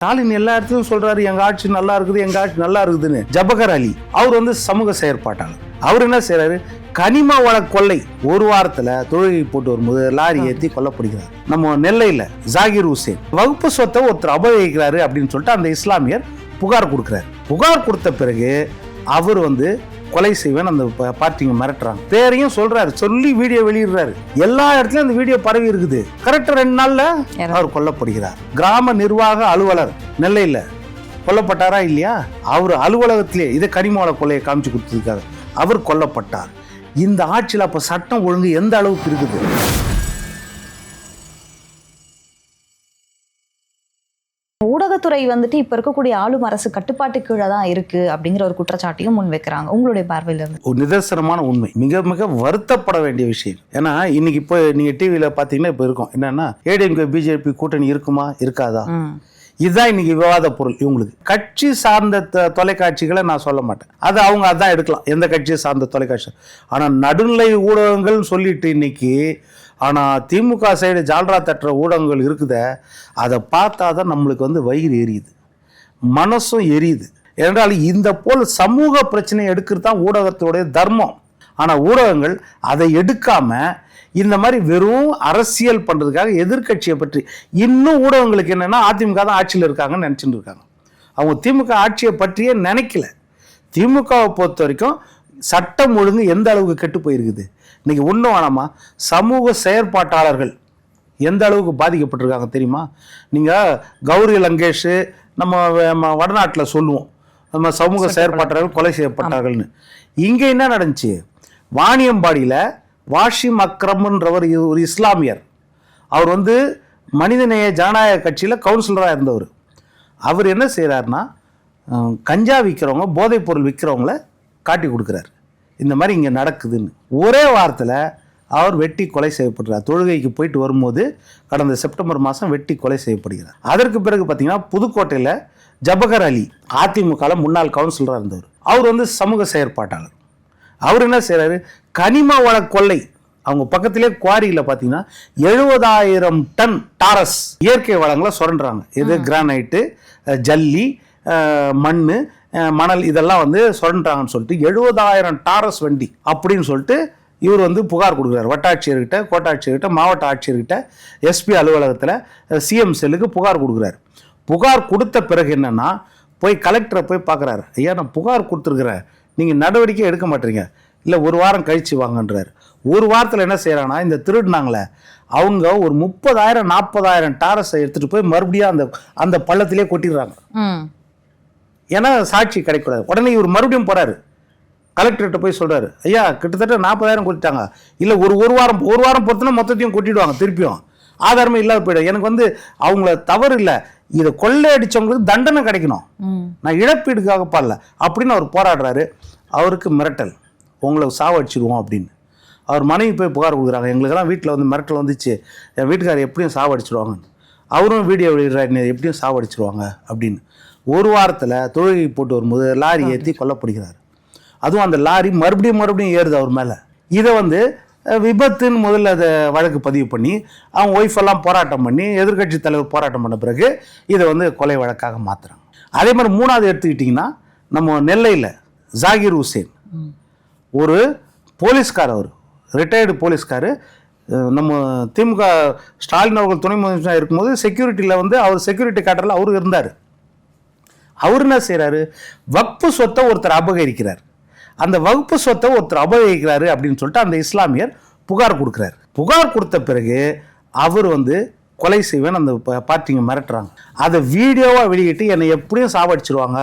ஸ்டாலின் எல்லா இடத்துலையும் சொல்றாரு எங்க ஆட்சி நல்லா இருக்குது, எங்க ஆட்சி நல்லா இருக்குதுன்னு. ஜபகர் அலி அவர் வந்து சமூக செயற்பாட்டாளர். அவர் என்ன செய்யறாரு, கனிம வள கொள்ளை ஒரு வாரத்துல தொழுகை போட்டு வரும்போது லாரி ஏற்றி கொல்லப்படுகிறார். நம்ம நெல்லையில ஜாகிர் ஹுசேன் வகுப்பு சொத்தை ஒருத்தர் அபகரிக்கிறாரு அப்படின்னு சொல்லிட்டு அந்த இஸ்லாமியர் புகார் கொடுக்கிறார். புகார் கொடுத்த பிறகு அவர் வந்து கொலை செய்வேன் அந்த பார்ட்டிங்க மிரட்டுறாங்க. பேரையும் சொல்றாரு, சொல்லி வீடியோ வெளியிடுறாரு. எல்லா இடத்துலயும் அந்த வீடியோ பரவி இருக்குது. கரெக்டா 2 நாள்ல அவர் கொல்லப்படுகிறார். கிராம நிர்வாக அலுவலர் நெல்லையில கொல்லப்பட்டாரா இல்லையா? அவர் அலுவலகத்திலே இதை கனிம வள கொள்ளையை காமிச்சு கொடுத்ததுக்காக அவர் கொல்லப்பட்டார். இந்த ஆட்சியில் அப்ப சட்டம் ஒழுங்கு எந்த அளவுக்கு இருக்குது? ஊடகத்துறை வந்துட்டு இப்ப இருக்கக்கூடிய ஆளும் அரசு கட்டுப்பாட்டு கீழே தான் இருக்கு அப்படிங்கிற ஒரு குற்றச்சாட்டையும் முன் வைக்கிறாங்க. உங்களுடைய பார்வையில இருந்து ஒரு நிதர்சனமான உண்மை, மிக மிக வருத்தப்பட வேண்டிய விஷயம். ஏன்னா இன்னைக்கு இப்போ நீங்க டிவியில பாத்தீங்கன்னா இப்ப இருக்கும் என்னன்னா, ஏடிஎம்கே பிஜேபி கூட்டணி இருக்குமா இருக்காதா, இதுதான் இன்னைக்கு விவாத பொருள். இவங்களுக்கு கட்சி சார்ந்த தொலைக்காட்சிகளை நான் சொல்ல மாட்டேன், அது அவங்க அதான் எடுக்கலாம், எந்த கட்சியை சார்ந்த தொலைக்காட்சி. ஆனா நடுநிலை ஊடகங்கள் சொல்லிட்டு இன்னைக்கு, ஆனா திமுக சைடு ஜால்ரா தட்டுற ஊடகங்கள் இருக்குத, அதை பார்த்தாதான் நம்மளுக்கு வந்து வயிறு எரியுது, மனசும் எரியுது. என்றால் இந்த போல் சமூக பிரச்சனை எடுக்கிறது தான் ஊடகத்துடைய தர்மம். ஆனா ஊடகங்கள் அதை எடுக்காம இந்த மாதிரி வெறும் அரசியல் பண்றதுக்காக எதிர்கட்சியை பற்றி, இன்னும் ஊடகங்களுக்கு என்னன்னா அதிமுக தான் ஆட்சியில் இருக்காங்கன்னு நினைச்சுட்டு இருக்காங்க. அவங்க திமுக ஆட்சியை பற்றியே நினைக்கல. திமுகவை பொறுத்த வரைக்கும் சட்டம் ஒழுங்கு எந்த அளவுக்கு கெட்டு போயிருக்குது. இன்னைக்கு ஒன்றும் வேணாமா, சமூக செயற்பாட்டாளர்கள் எந்த அளவுக்கு பாதிக்கப்பட்டிருக்காங்க தெரியுமா? நீங்கள் கௌரி லங்கேஷ் நம்ம வடநாட்டில் சொல்லுவோம், நம்ம சமூக செயற்பாட்டாளர்கள் கொலை செய்யப்பட்டார்கள்னு. இங்கே என்ன நடந்துச்சு, வாணியம்பாடியில் வாஷிம் அக்ரம்ன்றவர் ஒரு இஸ்லாமியர், அவர் வந்து மனிதநேய ஜனநாயக கட்சியில் கவுன்சிலராக இருந்தவர். அவர் என்ன செய்கிறாருன்னா, கஞ்சா விற்கிறவங்க, போதைப் பொருள் விற்கிறவங்கள காட்டி கொடுக்குறாரு, இந்த மாதிரி இங்கே நடக்குதுன்னு. ஒரே வாரத்தில் அவர் வெட்டி கொலை செய்யப்படுறார். தொழுகைக்கு போயிட்டு வரும்போது கடந்த செப்டம்பர் மாதம் வெட்டி கொலை செய்யப்படுகிறார். அதற்கு பிறகு பார்த்தீங்கன்னா புதுக்கோட்டையில் ஜபகர் அலி அதிமுகவில் முன்னாள் கவுன்சிலராக இருந்தவர். அவர் வந்து சமூக செயற்பாட்டாளர். அவர் என்ன செய்கிறாரு, கனிம வள கொள்ளை, அவங்க பக்கத்திலே குவாரியில் பார்த்தீங்கன்னா 70,000 டன் டாரஸ் இயற்கை வளங்களை சுரண்டுறாங்க. இது கிரானைட்டு, ஜல்லி, மண், மணல், இதெல்லாம் வந்து சுரண்டுறாங்கன்னு சொல்லிட்டு 70,000 டாரஸ் வண்டி அப்படின்னு சொல்லிட்டு இவர் வந்து புகார் கொடுக்குறாரு. வட்டாட்சியர்கிட்ட, கோட்டாட்சியர்கிட்ட, மாவட்ட ஆட்சியர்கிட்ட, எஸ்பி அலுவலகத்தில், சிஎம் செல்லுக்கு புகார் கொடுக்குறாரு. புகார் கொடுத்த பிறகு என்னன்னா, போய் கலெக்டரை போய் பார்க்குறாரு. ஐயா நான் புகார் கொடுத்துருக்குறேன், நீங்கள் நடவடிக்கை எடுக்க மாட்டீங்க, இல்லை ஒரு வாரம் கழிச்சு வாங்கன்றாரு. ஒரு வாரத்தில் என்ன செய்கிறாங்கன்னா, இந்த திருடினாங்களே அவங்க ஒரு 30,000 40,000 டாரஸை எடுத்துகிட்டு போய் மறுபடியும் அந்த பள்ளத்திலே கொட்டிடுறாங்க. ஏன்னா சாட்சி கிடைக்கூடாது. உடனே இவர் மறுபடியும் போகிறாரு, கலெக்டர்கிட்ட போய் சொல்கிறாரு, ஐயா கிட்டத்தட்ட 40,000 கொட்டிட்டாங்க, இல்லை ஒரு வாரம் பொறுத்துனா மொத்தத்தையும் கொட்டிடுவாங்க, திருப்பியும் ஆதாரமே இல்லாத போயிடும். எனக்கு வந்து அவங்கள தவறு இல்லை, இதை கொள்ளை அடித்தவங்களுக்கு தண்டனை கிடைக்கணும், நான் இழப்பீடுக்காக பாடல அப்படின்னு அவர் போராடுறாரு. அவருக்கு மிரட்டல், உங்களை சாவடிச்சிடுவோம் அப்படின்னு. அவர் மனைவி போய் புகார் கொடுக்குறாங்க, எங்களுக்கெல்லாம் வீட்டில் வந்து மிரட்டல் வந்துச்சு, என் வீட்டுக்காரர் எப்படியும் சாவடிச்சிடுவாங்கன்னு. அவரும் வீடியோ வெளியிடுறாரு, எப்படியும் சாவடிச்சிடுவாங்க அப்படின்னு. ஒரு வாரத்தில் தொழுகை போட்டு வரும்போது லாரி ஏற்றி கொல்லப்படுகிறார். அதுவும் அந்த லாரி மறுபடியும் ஏறுது அவர் மேலே. இதை வந்து விபத்துன்னு முதல்ல அதை வழக்கு பதிவு பண்ணி அவங்க ஒய்ஃபெல்லாம் போராட்டம் பண்ணி, எதிர்கட்சி தலைவர் போராட்டம் பண்ண பிறகு இதை வந்து கொலை வழக்காக மாற்றுறாங்க. அதே மாதிரி 3வது எடுத்துக்கிட்டிங்கன்னா, நம்ம நெல்லையில் ஜாகிர் ஹுசேன் ஒரு போலீஸ்கார், அவர் ரிட்டையர்டு போலீஸ்கார். நம்ம திமுக ஸ்டாலின் அவர்கள் துணை முதலமைச்சராக இருக்கும்போது செக்யூரிட்டியில் வந்து அவர் செக்யூரிட்டி கேட்டரில் அவர் இருந்தார். அவர் என்ன செய்கிறாரு, வக்பு சொத்தை ஒருத்தர் அபகரிக்கிறார். அந்த வகுப்பு சொத்தை ஒருத்தர் அபகரிக்கிறாரு அப்படின்னு சொல்லிட்டு அந்த இஸ்லாமியர் புகார் கொடுக்குறாரு. புகார் கொடுத்த பிறகு அவர் வந்து கொலை செய்வேன் அந்த பார்ட்டிங்க மிரட்டுறாங்க. அதை வீடியோவாக வெளியிட்டு என்னை எப்படியும் சாவடிச்சிருவாங்க,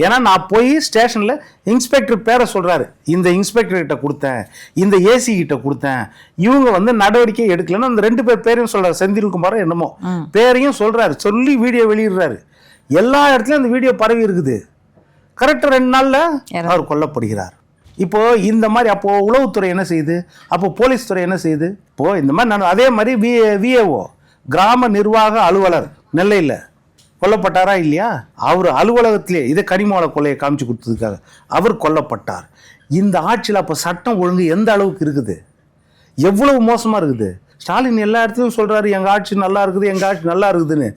ஏன்னா நான் போய் ஸ்டேஷனில் இன்ஸ்பெக்டர் பேரை சொல்கிறாரு, இந்த இன்ஸ்பெக்டர்கிட்ட கொடுத்தேன், இந்த ஏசி கிட்ட கொடுத்தேன், இவங்க வந்து நடவடிக்கை எடுக்கலன்னு அந்த 2 பேர் பேரையும் சொல்கிறார், செந்தில்குமாரோ என்னமோ பேரையும் சொல்கிறாரு, சொல்லி வீடியோ வெளியிடுறாரு. எல்லா இடத்துலையும் அந்த வீடியோ பரவி இருக்குது. கரெக்டாக 2 நாளில் அவர் கொல்லப்படுகிறார். இப்போ இந்த மாதிரி அப்போ உளவுத்துறை என்ன செய்யுது, அப்போ போலீஸ் துறை என்ன செய்யுது? இப்போ இந்த மாதிரி அதே மாதிரி விஏஓ கிராம நிர்வாக அலுவலர் நெல்லையில் கொல்லப்பட்டாரா இல்லையா? அவர் அலுவலகத்திலே இதை கனிம வள கொள்ளையை காமிச்சு கொடுத்ததுக்காக அவர் கொல்லப்பட்டார். இந்த ஆட்சியில் அப்போ சட்டம் ஒழுங்கு எந்த அளவுக்கு இருக்குது, எவ்வளவு மோசமாக இருக்குது? ஸ்டாலின் எல்லா இடத்துலையும் சொல்கிறாரு எங்கள் ஆட்சி நல்லா இருக்குது, எங்கள் ஆட்சி நல்லா இருக்குதுன்னு.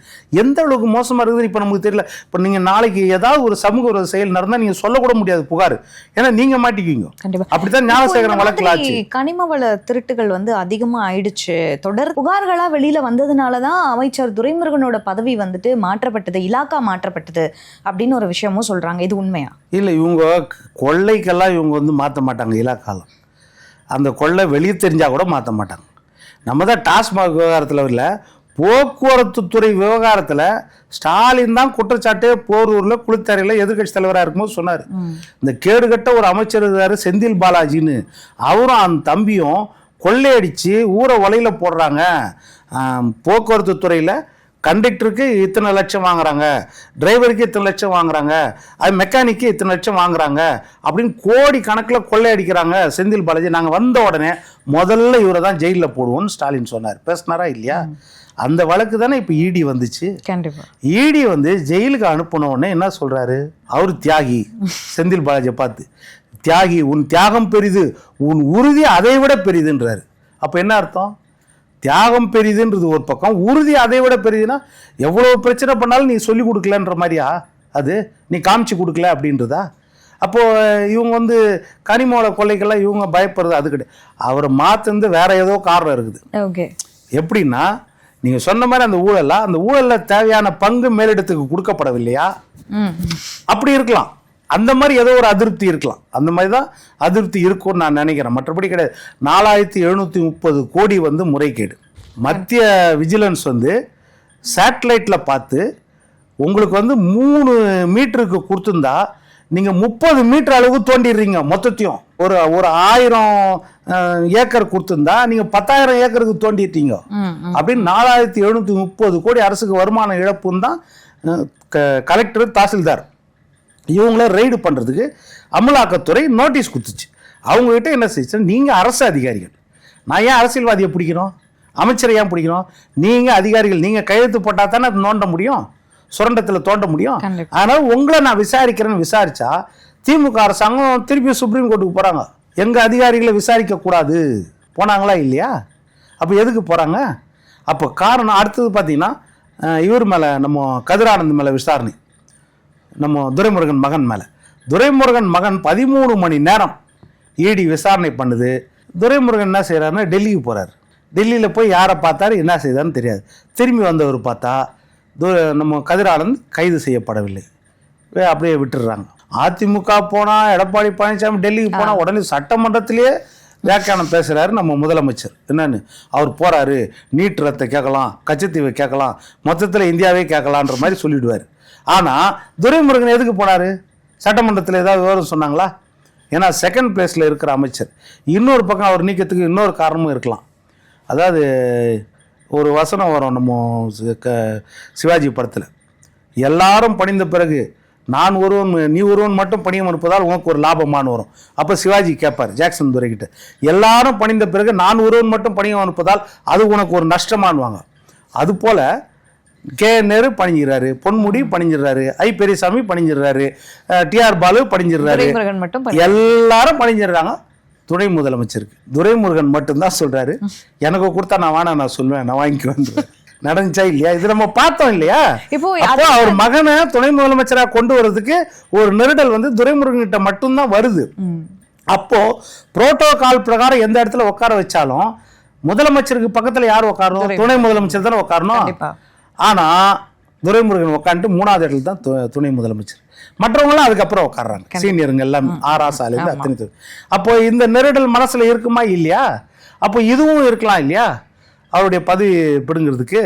எந்த அளவுக்கு மோசமாக இருக்குதுன்னு இப்போ நமக்கு தெரியல. இப்போ நீங்கள் நாளைக்கு ஏதாவது ஒரு சமூக ஒரு செயல் நடந்தால் நீங்கள் சொல்லக்கூட முடியாது புகார், ஏன்னா நீங்கள் மாட்டிக்குவீங்க. கண்டிப்பா. அப்படித்தான் ஞானசேகரன் வழக்கில் ஆச்சு. கனிம வள திருட்டுகள் வந்து அதிகமாக ஆயிடுச்சு, தொடர் புகார்களா வெளியில வந்ததுனால தான் அமைச்சர் துரைமுருகனோட பதவி வந்துட்டு மாற்றப்பட்டது, இலாக்கா மாற்றப்பட்டது அப்படின்னு ஒரு விஷயமும் சொல்றாங்க. இது உண்மையா? இல்லை, இவங்க கொள்ளைக்கெல்லாம் இவங்க வந்து மாற்ற மாட்டாங்க இலாக்காலம். அந்த கொள்ளை வெளியே தெரிஞ்சால் கூட மாற்ற மாட்டாங்க. நம்ம தான் டாஸ்மாக் விவகாரத்தில் இல்லை, போக்குவரத்து துறை விவகாரத்தில் ஸ்டாலின் தான் குற்றச்சாட்டு போரூரில் குளித்தறையில் எதிர்கட்சி தலைவராக இருக்கும்போது சொன்னார். இந்த கேடுகட்ட ஒரு அமைச்சர் இருக்காரு செந்தில் பாலாஜின்னு, அவரும் அந்த தம்பியும் கொள்ளையடித்து ஊரை வலையில் போடுறாங்க. போக்குவரத்து துறையில் கண்டக்டருக்கு இத்தனை லட்சம் வாங்குறாங்க, டிரைவருக்கு இத்தனை லட்சம் வாங்குறாங்க, அது மெக்கானிக்கு இத்தனை லட்சம் வாங்குறாங்க அப்படின்னு கோடி கணக்கில் கொள்ளையடிக்கிறாங்க செந்தில் பாலாஜி. நாங்கள் வந்த உடனே முதல்ல இவரை தான் ஜெயிலில் போடுவோம்னு ஸ்டாலின் சொன்னார். பேசினாரா இல்லையா? அந்த வழக்கு தானே இப்போ இடி வந்துச்சு. கண்டிப்பா. இடி வந்து ஜெயிலுக்கு அனுப்பின உடனே என்ன சொல்கிறாரு, அவர் தியாகி, செந்தில் பாலாஜியை பார்த்து தியாகி, உன் தியாகம் பெரிது, உன் உறுதி அதை விட பெரிதுன்றாரு. அப்போ என்ன அர்த்தம்? தியாகம் பெரிதுன்றது ஒரு பக்கம், உறுதி அதை விட பெரிதுன்னா எவ்வளோ பிரச்சனை பண்ணாலும் நீ சொல்லி கொடுக்கலன்ற மாதிரியா, அது நீ காமிச்சு கொடுக்கல அப்படின்றதா? அப்போது இவங்க வந்து கனிமோள கொள்ளைக்கெல்லாம் இவங்க பயப்படுறது அது கிடையாது. அவரை மாற்றுந்து வேற ஏதோ காரணம் இருக்குது. ஓகே. எப்படின்னா நீங்கள் சொன்ன மாதிரி அந்த ஊழலில் தேவையான பங்கு மேலிடத்துக்கு கொடுக்கப்படவில்லையா, அப்படி இருக்கலாம். அந்த மாதிரி ஏதோ ஒரு அதிருப்தி இருக்கலாம். அந்த மாதிரி தான் அதிருப்தி இருக்கும்னு நான் நினைக்கிறேன். மற்றபடி கிடையாது. 4730 கோடி வந்து முறைகேடு. மத்திய விஜிலன்ஸ் வந்து சேட்டலைட்டில் பார்த்து உங்களுக்கு வந்து 3 மீட்டருக்கு கொடுத்துருந்தா நீங்கள் 30 மீட்டர் அளவுக்கு தோண்டிடுறீங்க மொத்தத்தையும். ஒரு 1000 ஏக்கர் கொடுத்துருந்தா நீங்கள் 10,000 ஏக்கருக்கு தோண்டிட்டீங்க. அப்படின்னு 4730 கோடி அரசுக்கு வருமான இழப்புன்னு தான் கலெக்டர், தாசில்தார் இவங்கள ரெய்டு பண்ணுறதுக்கு அமலாக்கத்துறை நோட்டீஸ் கொடுத்துச்சு. அவங்ககிட்ட என்ன செய்ச்சு, நீங்கள் அரசு அதிகாரிகள், நான் ஏன் அரசியல்வாதியை பிடிக்கணும், அமைச்சரை ஏன் பிடிக்கணும், நீங்கள் அதிகாரிகள், நீங்கள் கையெழுத்து போட்டால் தானே அது நோண்ட முடியும், சுரண்டத்தில் தோண்ட முடியும். அதனால் உங்களை நான் விசாரிக்கிறேன்னு விசாரித்தா திமுக அரசாங்கம் திருப்பி சுப்ரீம் கோர்ட்டுக்கு போகிறாங்க. எங்கள் அதிகாரிகளை விசாரிக்கக்கூடாது போனாங்களா இல்லையா? அப்போ எதுக்கு போகிறாங்க? அப்போ காரணம் அடுத்தது பார்த்தீங்கன்னா இவர் மேலே, நம்ம கதிரானந்த் மேலே விசாரணை, நம்ம துரைமுருகன் மகன் மேலே. துரைமுருகன் மகன் 13 மணி நேரம் இடி விசாரணை பண்ணுது. துரைமுருகன் என்ன செய்கிறாருன்னா டெல்லிக்கு போகிறார். டெல்லியில் போய் யாரை பார்த்தாரு, என்ன செய்தார்னு தெரியாது. திரும்பி வந்தவர் பார்த்தா நம்ம கதிரானந்த் கைது செய்யப்படவில்லை, அப்படியே விட்டுடுறாங்க. அதிமுக போனால், எடப்பாடி பழனிசாமி டெல்லிக்கு போனால் உடனே சட்டமன்றத்திலேயே வியாக்கியானம் பேசுகிறாரு நம்ம முதலமைச்சர். என்னன்னு, அவர் போகிறாரு, நீட் ரத்தை கேட்கலாம், கச்சத்தீவை கேட்கலாம், மொத்தத்தில் இந்தியாவே கேட்கலான்ற மாதிரி சொல்லிவிடுவார். ஆனால் துரைமுருகன் எதுக்கு போனார்? சட்டமன்றத்தில் ஏதாவது விவரம் சொன்னாங்களா? ஏன்னா செகண்ட் பிளேஸில் இருக்கிற அமைச்சர். இன்னொரு பக்கம் அவர் நீக்கத்துக்கு இன்னொரு காரணமும் இருக்கலாம். அதாவது ஒரு வசனம் வரும் நம்ம சிவாஜி படத்தில், எல்லாரும் பணிந்த பிறகு நான் ஒருவன் நீ ஒருவன் மட்டும் பணியம் இருப்பதால் உனக்கு ஒரு லாபமானு வரும். அப்போ சிவாஜி கேட்பார் ஜாக்சன் துரைக்கிட்ட, எல்லாரும் பணிந்த பிறகு நான் ஒருவன் மட்டும் பணியம் இருப்பதால் அது உனக்கு ஒரு நஷ்டமானுவாங்க. அதுபோல் நேரு பணிஞ்சிடறாரு, பொன்முடி பணிஞ்சிடறாரு, பெரியசாமி பணிஞ்சிடறாரு, டிஆர் பாலு பணிஞ்சிடறாரு, எல்லாரும் பணிஞ்சிடுறாங்க. துணை முதலமைச்சருக்கு துரைமுருகன் மட்டும்தான் சொல்றாரு, எனக்கு கொடுத்தா நான் வேணா, நான் சொல்லுவேன், நான் வாங்கிக்கு வந்துடுவேன். நடந்துச்சா இல்லையா? இது நம்ம பார்த்தோம் இல்லையா? இப்போ அவர் மகனை துணை முதலமைச்சராக கொண்டு வர்றதுக்கு ஒரு நெருடல் வந்து துரைமுருகன் கிட்ட மட்டும்தான் வருது. அப்போ புரோட்டோகால் பிரகாரம் எந்த இடத்துல உட்கார வச்சாலும் முதலமைச்சருக்கு பக்கத்துல யார் உட்காரணும்? துணை முதலமைச்சர் தானே உட்காரணும். ஆனா துரைமுருகன் உட்காந்துட்டு 3வது இடத்துல தான் துணை முதலமைச்சர், மற்றவங்களாம் அதுக்கப்புறம் உட்காடுறாங்க, சீனியருங்க எல்லாம் ஆராசாலேருந்து அத்தனை. அப்போ இந்த நெருடல் மனசுல இருக்குமா இல்லையா? அப்போ இதுவும் இருக்கலாம் இல்லையா அவருடைய பதவி பிடுங்கிறதுக்கு?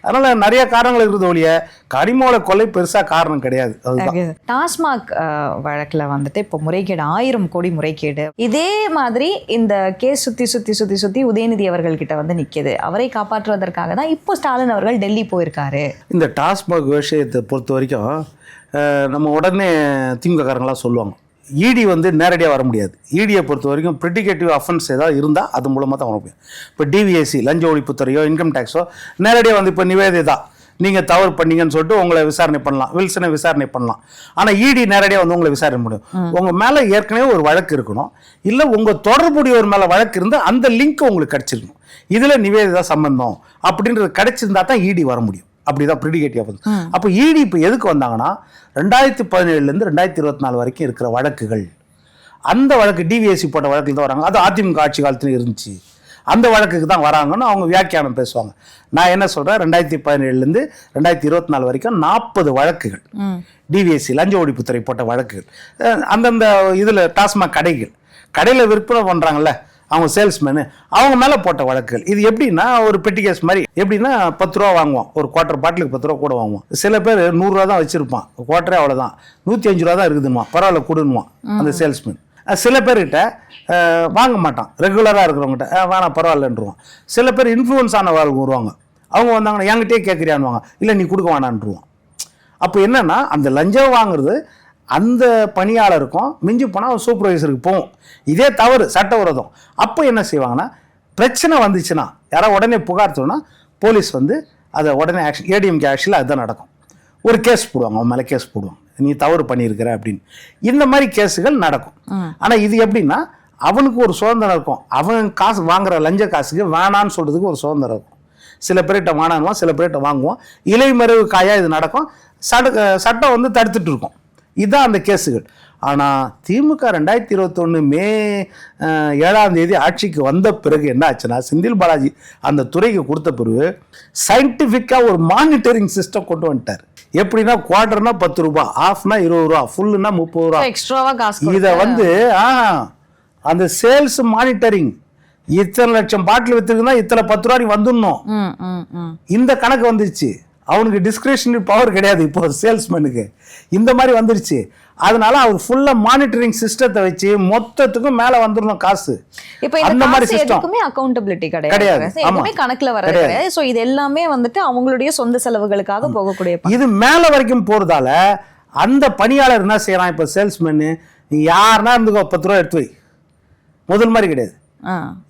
அதனால நிறைய காரணங்கள் இருக்குது ஒழிய கனிமோள கொலை பெருசா காரணம் கிடையாது. அதுதான் டாஸ்மாக் வழக்கில் வந்துட்டு இப்போ முறைகேடு 1000 கோடி முறைகேடு. இதே மாதிரி இந்த கேஸ் சுத்தி உதயநிதி அவர்கள் கிட்ட வந்து நிற்கிது. அவரை காப்பாற்றுவதற்காக தான் இப்போ ஸ்டாலின் அவர்கள் டெல்லி போயிருக்காரு. இந்த டாஸ்மாக் விஷயத்தை பொறுத்த வரைக்கும் நம்ம உடனே திமுககாரங்களாம் சொல்லுவாங்க, இடி வந்து நேரடியாக வர முடியாது. இடியை பொறுத்த வரைக்கும் ப்ரிடிகேட்டிவ் அஃபென்ஸ் ஏதாவது இருந்தால் அது மூலமாக தான் வர முடியும். இப்போ டிவிஎஸ்சி லஞ்ச ஒழிப்புத்துறையோ இன்கம் டேக்ஸோ நேரடியாக வந்து இப்போ நிவேதிதா நீங்கள் தவறு பண்ணீங்கன்னு சொல்லிட்டு உங்களை விசாரணை பண்ணலாம், வில்சனை விசாரணை பண்ணலாம். ஆனால் இடி நேரடியாக வந்து உங்களை விசாரணை முடியும். உங்கள் மேலே ஏற்கனவே ஒரு வழக்கு இருக்கணும், இல்லை உங்கள் தொடர்புடைய ஒரு மேலே வழக்கு இருந்து அந்த லிங்க் உங்களுக்கு கிடச்சிருக்கணும். இதில் நிவேதிதா சம்பந்தம் அப்படின்றது கிடைச்சிருந்தா தான் இடி வர முடியும். அப்படிதான் ப்ரிடிகேட்டிவ். அப்போ இடி இப்போ எதுக்கு வந்தாங்கன்னா 2017 2024 வரைக்கும் இருக்கிற வழக்குகள், அந்த வழக்கு டிவிஎஸ்சி போட்ட வழக்கில் தான் வராங்க. அது அதிமுக ஆட்சி காலத்துல இருந்துச்சு, அந்த வழக்குக்கு தான் வராங்கன்னு அவங்க வியாக்கியானம் பேசுவாங்க. நான் என்ன சொல்கிறேன், 2017 2024 வரைக்கும் 40 வழக்குகள் டிவிஎஸ்சி லஞ்ச ஒழிப்புத்துறை போட்ட வழக்குகள். அந்தந்த இதில் டாஸ்மாக் கடையில் விற்பனை பண்ணுறாங்கல்ல அவங்க சேல்ஸ்மேனு, அவங்க மேலே போட்ட வழக்குகள். இது எப்படின்னா ஒரு பெட்டி கேஸ் மாதிரி. எப்படின்னா 10 ரூபா வாங்குவோம், ஒரு குவார்டர் பாட்டிலுக்கு 10 ரூபா கூட வாங்குவோம். சில பேர் 100 ரூபா தான் வச்சுருப்பான், குவார்டரே அவ்வளோதான், 105 ரூபா தான் இருக்குதுமா, பரவாயில்ல கொடுன்னுவான் அந்த சேல்ஸ்மேன். சில பேர்கிட்ட வாங்க மாட்டான், ரெகுலராக இருக்கிறவங்ககிட்ட வேணாம் பரவாயில்லன்றுவான். சில பேர் இன்ஃப்ளூயன்ஸ் ஆனவர்கள் வருவாங்க, அவங்க வந்தாங்கன்னா என்கிட்டே கேட்குறியான்னுவாங்க, இல்லை நீ கொடுக்க வேணான்ருவான். அப்போ என்னன்னா அந்த லஞ்சம் வாங்குறது அந்த பணியாளருக்கும் மிஞ்சி போனால் அவன் சூப்பர்வைசருக்கு போகும். இதே தவறு சட்டவிரோதம். அப்போ என்ன செய்வாங்கன்னா பிரச்சனை வந்துச்சுன்னா யாராவது உடனே புகார் சொன்னால் போலீஸ் வந்து அதை உடனே ஆக்ஷன், ஏடிஎம்கே ஆக்ஷனில் அதுதான் நடக்கும். ஒரு கேஸ் போடுவாங்க, அவன் மேலே கேஸ் போடுவாங்க, நீ தவறு பண்ணியிருக்கிற அப்படின்னு. இந்த மாதிரி கேஸுகள் நடக்கும். ஆனால் இது எப்படின்னா அவனுக்கு ஒரு சுதந்திரம் இருக்கும், அவன் காசு வாங்குற லஞ்ச காசுக்கு வேணான்னு சொல்கிறதுக்கு ஒரு சுதந்திரம் இருக்கும். சில பேர்கிட்ட வேணான்னுவான், சில பேர்கிட்ட வாங்குவோம். இலைமறைவு காயாக இது நடக்கும். சட்டம் வந்து தடுத்துட்டு இருக்கும். இதுதான் அந்த கேஸுகள். ஆனால் திமுக 2021 மே 7 ஆட்சிக்கு வந்த பிறகு என்ன ஆச்சுன்னா, செந்தில் பாலாஜி அந்த துறைக்கு கொடுத்த பிறகு சயின்டிஃபிக்காக ஒரு மானிட்டரிங் சிஸ்டம் கொண்டு வந்துட்டார். எப்படின்னா குவார்டர்னா 10 ரூபா, ஹாஃப்னா 20 ரூபா, ஃபுல்லுனா 30 ரூபா எக்ஸ்ட்ராவா காசு. இதை வந்து அந்த சேல்ஸ் மானிட்டரிங், இத்தனை லட்சம் பாட்டில் வித்துக்குன்னா இத்தனை 10 ரூபாய் வந்துடணும், இந்த கணக்கு வந்துருச்சு. அவனுக்கு டிஸ்கிரிப்ஷனரி பவர் கிடையாது இப்போ சேல்ஸ்மேனுக்கு, இந்த மாதிரி வந்துருச்சு. அதனால அவர் ஃபுல்லா மானிட்டரிங் சிஸ்டத்தை வச்சு மொத்தத்துக்கும் மேல வந்துடணும் காசு. இப்போ இந்த மாதிரி சிஸ்டம்மே அக்கவுண்டபிலிட்டி கிடையாது, எதுவுமே கணக்குல வர கிடையாது. சோ இது எல்லாமே வந்துட்டு அவங்களுடைய சொந்த செலவுகளுக்காக போகக்கூடிய, இது மேல வரைக்கும் போறதால அந்த பணியாளர் என்ன செய்யறான், இப்போ சேல்ஸ்மேனு நீ யாருன்னா இருந்துக்கோ 10 ரூபா எடுத்து வை, முதல் மாதிரி கிடையாது.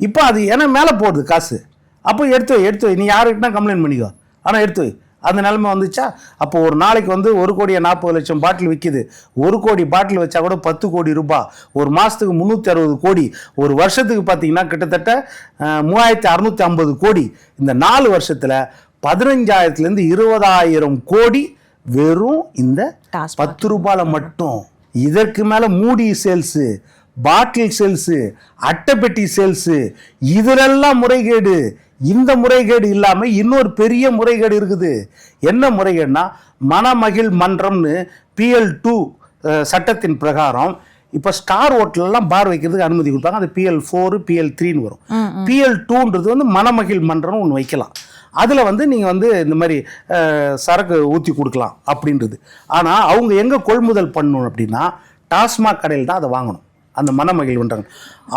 இப்போ அது ஏன்னா மேல போகுது காசு, அப்போ எடுத்து வை, நீ யாருக்கிட்ட கம்ப்ளைண்ட் பண்ணிக்கோ, ஆனா எடுத்து வை. அந்த நிலைமை வந்துச்சா. அப்போ ஒரு நாளைக்கு வந்து 1,40,00,000 பாட்டில் விற்கிது. 1 கோடி பாட்டில் வச்சா கூட 10 கோடி ரூபாய், ஒரு மாதத்துக்கு 360 கோடி, ஒரு வருஷத்துக்கு பார்த்தீங்கன்னா கிட்டத்தட்ட 3,650 கோடி. இந்த 4 வருஷத்தில் 15,000 20,000 கோடி வெறும் இந்த 10 ரூபாயில் மட்டும். இதற்கு மேலே மூடி சேல்ஸு, பாட்டில் சேல்ஸு, அட்டைப்பெட்டி சேல்ஸு, இதிலெல்லாம் முறைகேடு. இந்த முறைகேடு இல்லாமல் இன்னொரு பெரிய முறைகேடு இருக்குது. என்ன முறைகேடுனா மணமகிழ் மன்றம்னு PL2 சட்டத்தின் பிரகாரம் இப்போ ஸ்டார் ஹோட்டலெல்லாம் பார் வைக்கிறதுக்கு அனுமதி கொடுப்பாங்க. அது PL4 PL3ன்னு வரும். PL2ன்றது வந்து மணமகிழ் மன்றம்னு ஒன்று வைக்கலாம். அதில் வந்து நீங்கள் வந்து இந்த மாதிரி சரக்கு ஊற்றி கொடுக்கலாம் அப்படின்றது. ஆனால் அவங்க எங்கே கொள்முதல் பண்ணணும் அப்படின்னா டாஸ்மாக் கடையில் தான் அதை வாங்கணும். அந்த மணமகிழ் மன்றங்கள்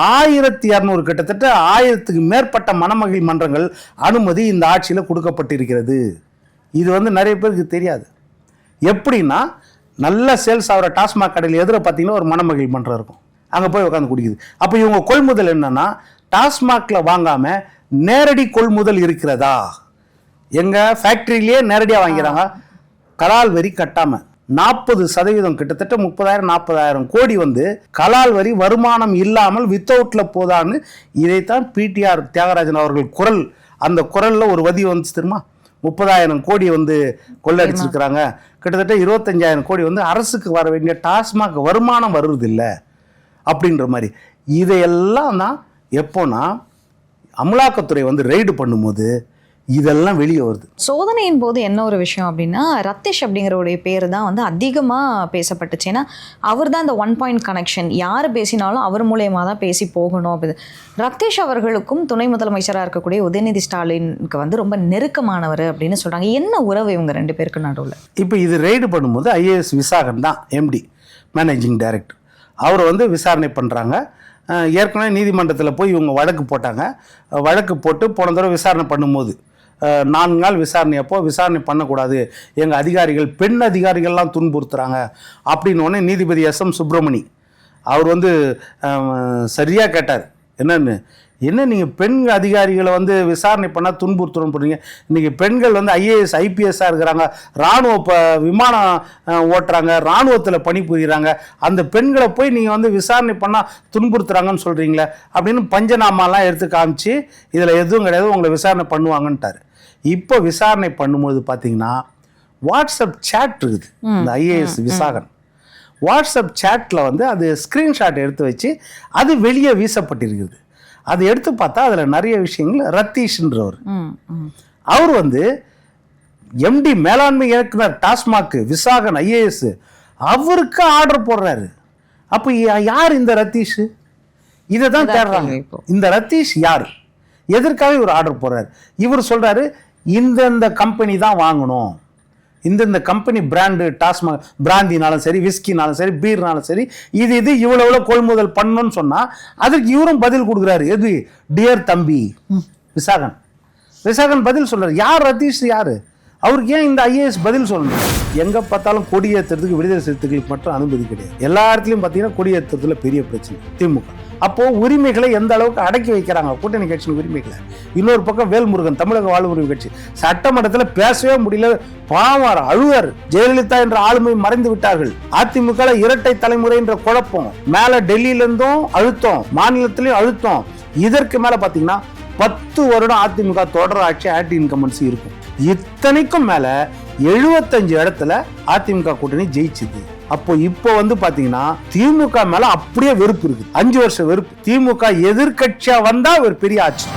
1200 கிட்டத்தட்ட 1000க்கு மேற்பட்ட மணமகிழ் மன்றங்கள் அனுமதி இந்த ஆட்சியில் கொடுக்கப்பட்டிருக்கிறது. இது வந்து நிறைய பேருக்கு தெரியாது. எப்படின்னா நல்ல சேல்ஸ் ஆகிற டாஸ்மாக் கடையில் எதிர பார்த்தீங்கன்னா ஒரு மணமகிழ் மன்றம் இருக்கும், அங்கே போய் உட்காந்து குடிக்குது. அப்போ இவங்க கொள்முதல் என்னன்னா டாஸ்மாகில் வாங்காமல் நேரடி கொள்முதல் இருக்கிறதா, எங்கள் ஃபேக்ட்ரியிலேயே நேரடியாக வாங்கிறாங்க, கலால் வரி கட்டாமல் 40% கிட்டத்தட்ட 30,000-40,000 கோடி வந்து கலால் வரி வருமானம் இல்லாமல் வித்தவுட்ல போதான்னு. இதைத்தான் PTR தியாகராஜன் அவர்கள் குரல், அந்த குரல்ல ஒரு வதி வந்து தெரியுமா, 30,000 கோடி வந்து கொள்ளடிச்சிருக்கிறாங்க, கிட்டத்தட்ட 25,000 கோடி வந்து அரசுக்கு வர வேண்டிய டாஸ்மாக் வருமானம் வருவதில்லை அப்படின்ற மாதிரி. இதையெல்லாம் தான் எப்போனா அமலாக்கத்துறை வந்து ரெய்டு பண்ணும்போது இதெல்லாம் வெளியே வருது. சோதனையின் போது என்ன ஒரு விஷயம் அப்படின்னா, ரத்தீஷ் அப்படிங்கிறவுடைய பேர் தான் வந்து அதிகமாக பேசப்பட்டுச்சு. ஏன்னா அவர் தான் இந்த 1 பாயிண்ட் கனெக்ஷன், யார் பேசினாலும் அவர் மூலயமா தான் பேசி போகணும் அப்படி. ரத்தீஷ் அவர்களுக்கும் துணை முதலமைச்சராக இருக்கக்கூடிய உதயநிதி ஸ்டாலினுக்கு வந்து ரொம்ப நெருக்கமானவர் அப்படின்னு சொல்கிறாங்க. என்ன உறவு இவங்க 2 பேருக்கு நடுவில்? இப்போ இது ரெய்டு பண்ணும்போது IAS விசாகன் தான் MD, மேனேஜிங் டைரக்டர். அவர் வந்து விசாரணை பண்ணுறாங்க. ஏற்கனவே நீதிமன்றத்தில் போய் இவங்க வழக்கு போட்டாங்க. வழக்கு போட்டு போன தடவை விசாரணை பண்ணும்போது 4 நாள் விசாரணை, அப்போ விசாரணை பண்ணக்கூடாது, எங்கள் அதிகாரிகள் பெண் அதிகாரிகள்லாம் துன்புறுத்துறாங்க அப்படின்னு உடனே நீதிபதி SM சுப்பிரமணி அவர் வந்து சரியாக கேட்டார். என்னன்னு, என்ன நீங்கள் பெண் அதிகாரிகளை வந்து விசாரணை பண்ணால் துன்புறுத்தணும் போடுறீங்க. இன்றைக்கி பெண்கள் வந்து ஐஏஎஸ் ஐபிஎஸ்ஸாக இருக்கிறாங்க, இராணுவ விமானம் ஓட்டுறாங்க, இராணுவத்தில் பணிபுரிகிறாங்க. அந்த பெண்களை போய் நீங்கள் வந்து விசாரணை பண்ணால் துன்புறுத்துறாங்கன்னு சொல்கிறீங்களே அப்படின்னு பஞ்சநாமாலாம் எடுத்து காமிச்சு இதில் எதுவும் கிடையாது, உங்களை விசாரணை பண்ணுவாங்கன்ட்டார். இப்போ விசாரணை பண்ணும்போது பார்த்தீங்கன்னா வாட்ஸ்அப் சேட் இருக்குது. இந்த ஐஏஎஸ் விசாகன் வாட்ஸ்அப் சேட்டில் வந்து அது ஸ்க்ரீன்ஷாட் எடுத்து வச்சு அது வெளியே வீசப்பட்டிருக்குது. அதை எடுத்து பார்த்தா அதில் நிறைய விஷயங்கள் ரத்தீஷ்ன்றவர் அவர் வந்து எம்டி மேலாண்மை இயக்குனர் டாஸ்மாக் விசாகன் ஐஏஎஸ் அவருக்கு ஆர்டர் போடுறாரு. அப்போ யார் இந்த ரத்தீஷ்? இதை தான் தேடுறாங்க. இந்த ரத்தீஷ் யார், எதற்காக இவர் ஆர்டர் போடுறாரு? இவர் சொல்றாரு இந்த கம்பெனி தான் வாங்கணும், இந்த கம்பெனி பிராண்டு டாஸ்மாக் பிராந்தினாலும் சரி, விஸ்கினாலும் சரி, பீர்னாலும் சரி, இது இவ்வளோ கொள்முதல் பண்ணணும்னு சொன்னால் அதுக்கு இவரும் பதில் கொடுக்குறாரு. எது? டியர் தம்பி விசாகன் பதில் சொல்றாரு. யார் ரத்தீஷ்? யார் அவருக்கு? ஏன் இந்த ஐஏஎஸ் பதில் சொல்லணும்? எங்கே பார்த்தாலும் கொடியேற்றுறதுக்கு விடுதலை சிறுத்தைகளுக்கு மட்டும் அனுமதி கிடையாது. எல்லா இடத்துலையும் பார்த்தீங்கன்னா கொடியேற்றுறதுல பெரிய பிரச்சனை திமுக. அப்போது உரிமைகளை எந்த அளவுக்கு அடக்கி வைக்கிறாங்க கூட்டணி கட்சியின் உரிமைகளை. இன்னொரு பக்கம் வேல்முருகன் தமிழக வாழ்வுரிமை கட்சி சட்டமன்றத்தில் பேசவே முடியல, பாவார் அழுவார். ஜெயலலிதா என்ற ஆளுமை மறைந்து விட்டார்கள். அதிமுக இரட்டை தலைமுறை என்ற குழப்பம், மேல டெல்லியிலிருந்தும் அழுத்தம், மாநிலத்திலையும் அழுத்தம். இதற்கு மேல பாத்தீங்கன்னா 10 வருடம் அதிமுக தொடர் ஆட்சி ஆன்டி இன்கம்பன்சி இருக்கும். இத்தனைக்கும் மேல 75 இடத்துல அதிமுக கூட்டணி ஜெயிச்சுது. இப்போ வந்து பாத்தீங்கன்னா திமுக மேல அப்படியே வெறுப்பு இருக்கு. 5 வருஷம் வெறுப்பு. திமுக எதிர்கட்சியா வந்தா ஒரு பெரிய ஆட்சி.